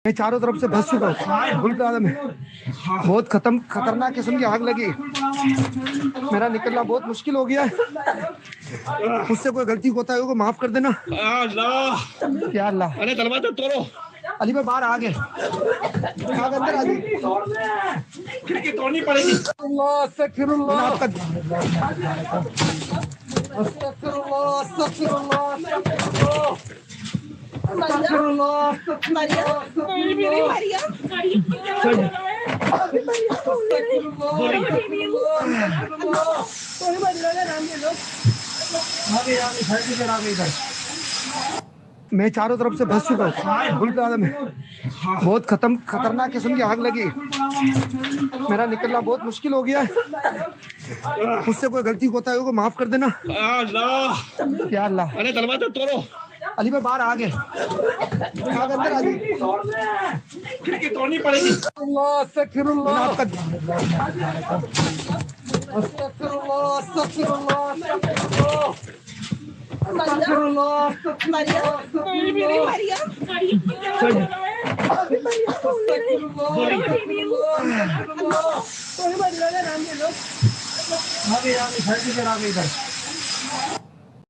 मैं चारों तरफ से फंस चुका हूँ। गुल प्लाजा में बहुत खतरनाक किस्म की आग लगी। मेरा निकलना बहुत मुश्किल हो गया है। मुझसे कोई गलती होता है को माफ कर देना। अल्लाह या अल्लाह। अरे दरवाजा तोड़ो। अली भाई बाहर आ गए। आग अंदर आ गई। खिड़की तोड़नी पड़ेगी। अल्लाह अस्तगफिरुल्लाह। अस्तगफिरुल्लाह अस्तगफिरुल्लाह अस्तगफिरुल्लाह मैं चारों तरफ से फंस चुका हूँ। गुल प्लाजा में बहुत खतरनाक किस्म की आग लगी। मेरा निकलना बहुत मुश्किल हो गया है। मुझसे कोई गलती होता है को माफ कर देना। अल्लाह या अल्लाह। अरे दरवाजा तोड़ो। अली भाई बाहर आ गए। आग अंदर आ गई। खिड़की तोड़नी पड़ेगी। अल्लाह अस्तगफिरुल्लाह। अस्तगफिरुल्लाह अस्तगफिरुल्लाह अस्तगफिरुल्लाह।